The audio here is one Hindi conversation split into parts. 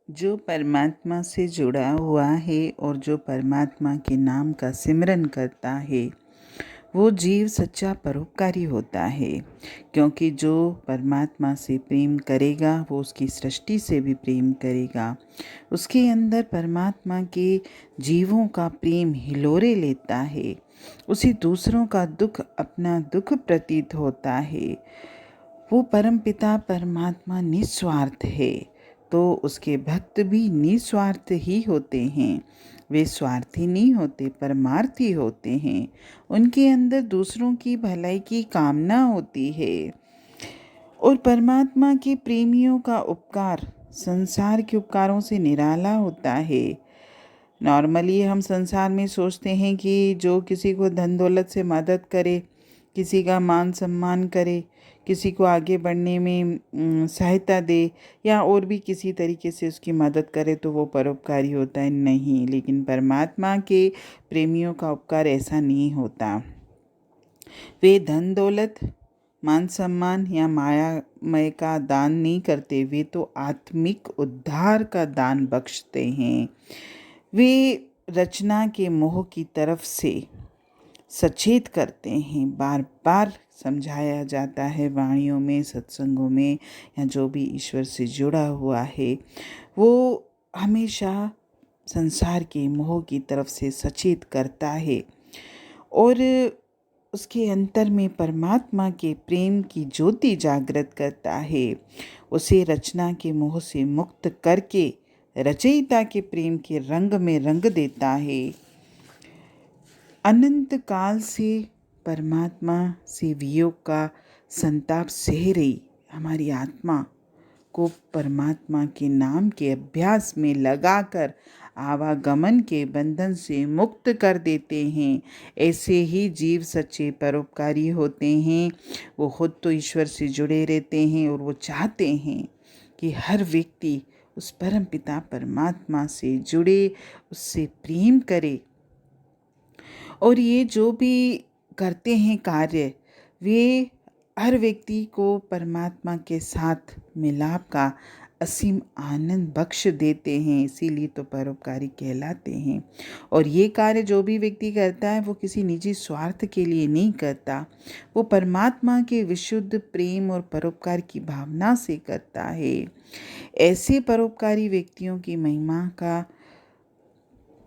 जो परमात्मा से जुड़ा हुआ है और जो परमात्मा के नाम का सिमरन करता है, वो जीव सच्चा परोपकारी होता है। क्योंकि जो परमात्मा से प्रेम करेगा वो उसकी सृष्टि से भी प्रेम करेगा। उसके अंदर परमात्मा के जीवों का प्रेम हिलोरे लेता है। उसे दूसरों का दुख अपना दुख प्रतीत होता है। वो परमपिता परमात्मा निस्वार्थ है, तो उसके भक्त भी निस्वार्थ ही होते हैं। वे स्वार्थी नहीं होते, परमार्थी होते हैं। उनके अंदर दूसरों की भलाई की कामना होती है। और परमात्मा के प्रेमियों का उपकार संसार के उपकारों से निराला होता है। नॉर्मली हम संसार में सोचते हैं कि जो किसी को धन दौलत से मदद करे, किसी का मान सम्मान करे, किसी को आगे बढ़ने में सहायता दे या और भी किसी तरीके से उसकी मदद करे तो वो परोपकारी होता है। नहीं, लेकिन परमात्मा के प्रेमियों का उपकार ऐसा नहीं होता। वे धन दौलत, मान सम्मान या मायामय का दान नहीं करते, वे तो आत्मिक उद्धार का दान बख्शते हैं। वे रचना के मोह की तरफ से सचेत करते हैं। बार बार समझाया जाता है वाणियों में, सत्संगों में, या जो भी ईश्वर से जुड़ा हुआ है वो हमेशा संसार के मोह की तरफ से सचेत करता है और उसके अंतर में परमात्मा के प्रेम की ज्योति जागृत करता है। उसे रचना के मोह से मुक्त करके रचयिता के प्रेम के रंग में रंग देता है। अनंत काल से परमात्मा से वियोग का संताप सह रही हमारी आत्मा को परमात्मा के नाम के अभ्यास में लगाकर आवागमन के बंधन से मुक्त कर देते हैं। ऐसे ही जीव सच्चे परोपकारी होते हैं। वो खुद तो ईश्वर से जुड़े रहते हैं और वो चाहते हैं कि हर व्यक्ति उस परम पिता परमात्मा से जुड़े, उससे प्रेम करे। और ये जो भी करते हैं कार्य, वे हर व्यक्ति को परमात्मा के साथ मिलाप का असीम आनंद बख्श देते हैं। इसीलिए तो परोपकारी कहलाते हैं। और ये कार्य जो भी व्यक्ति करता है वो किसी निजी स्वार्थ के लिए नहीं करता, वो परमात्मा के विशुद्ध प्रेम और परोपकार की भावना से करता है। ऐसे परोपकारी व्यक्तियों की महिमा का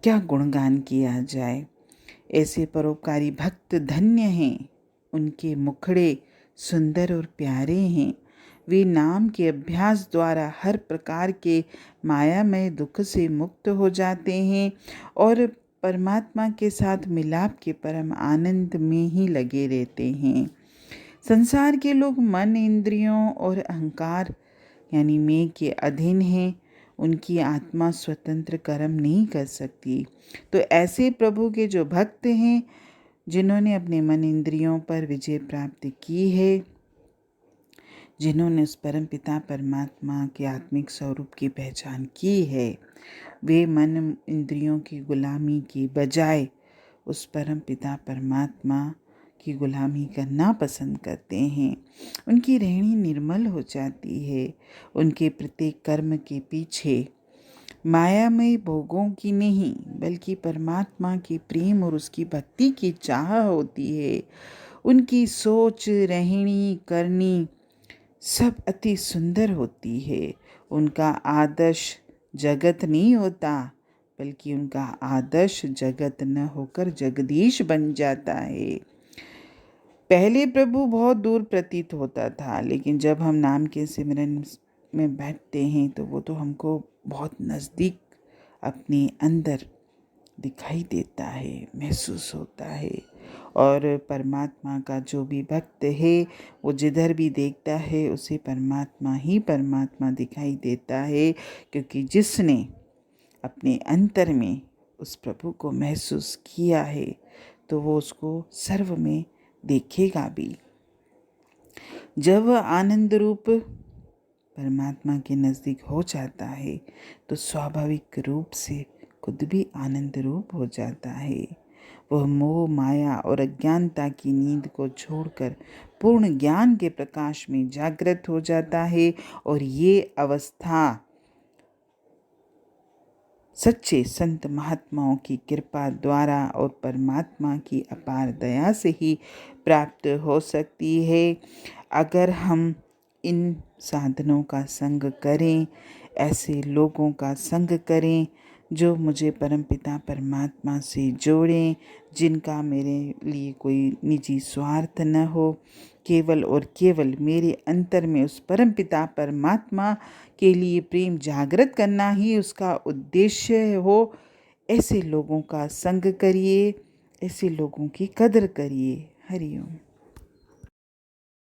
क्या गुणगान किया जाए। ऐसे परोपकारी भक्त धन्य हैं, उनके मुखड़े सुंदर और प्यारे हैं। वे नाम के अभ्यास द्वारा हर प्रकार के मायामय दुख से मुक्त हो जाते हैं और परमात्मा के साथ मिलाप के परम आनंद में ही लगे रहते हैं। संसार के लोग मन, इंद्रियों और अहंकार यानी मैं के अधीन हैं। उनकी आत्मा स्वतंत्र कर्म नहीं कर सकती। तो ऐसे प्रभु के जो भक्त हैं, जिन्होंने अपने मन इंद्रियों पर विजय प्राप्त की है, जिन्होंने उस परम पिता परमात्मा के आत्मिक स्वरूप की पहचान की है, वे मन इंद्रियों की गुलामी की बजाय उस परम पिता परमात्मा की गुलामी करना पसंद करते हैं। उनकी रहनी निर्मल हो जाती है। उनके प्रत्येक कर्म के पीछे मायामय भोगों की नहीं बल्कि परमात्मा के प्रेम और उसकी भक्ति की चाह होती है। उनकी सोच, रहनी, करनी सब अति सुंदर होती है। उनका आदर्श जगत नहीं होता, बल्कि उनका आदर्श जगत न होकर जगदीश बन जाता है। पहले प्रभु बहुत दूर प्रतीत होता था, लेकिन जब हम नाम के सिमरन में बैठते हैं तो वो तो हमको बहुत नज़दीक अपने अंदर दिखाई देता है, महसूस होता है। और परमात्मा का जो भी भक्त है वो जिधर भी देखता है उसे परमात्मा ही परमात्मा दिखाई देता है, क्योंकि जिसने अपने अंतर में उस प्रभु को महसूस किया है तो वो उसको सर्व में देखेगा भी। जब आनंद रूप परमात्मा के नज़दीक हो जाता है तो स्वाभाविक रूप से खुद भी आनंद रूप हो जाता है। वह मोह, माया और अज्ञानता की नींद को छोड़कर पूर्ण ज्ञान के प्रकाश में जागृत हो जाता है। और ये अवस्था सच्चे संत महात्माओं की कृपा द्वारा और परमात्मा की अपार दया से ही प्राप्त हो सकती है। अगर हम इन साधनों का संग करें, ऐसे लोगों का संग करें जो मुझे परमपिता परमात्मा से जोड़ें, जिनका मेरे लिए कोई निजी स्वार्थ न हो, केवल और केवल मेरे अंतर में उस परमपिता परमात्मा के लिए प्रेम जागृत करना ही उसका उद्देश्य हो, ऐसे लोगों का संग करिए, ऐसे लोगों की कदर करिए। हरि ओम।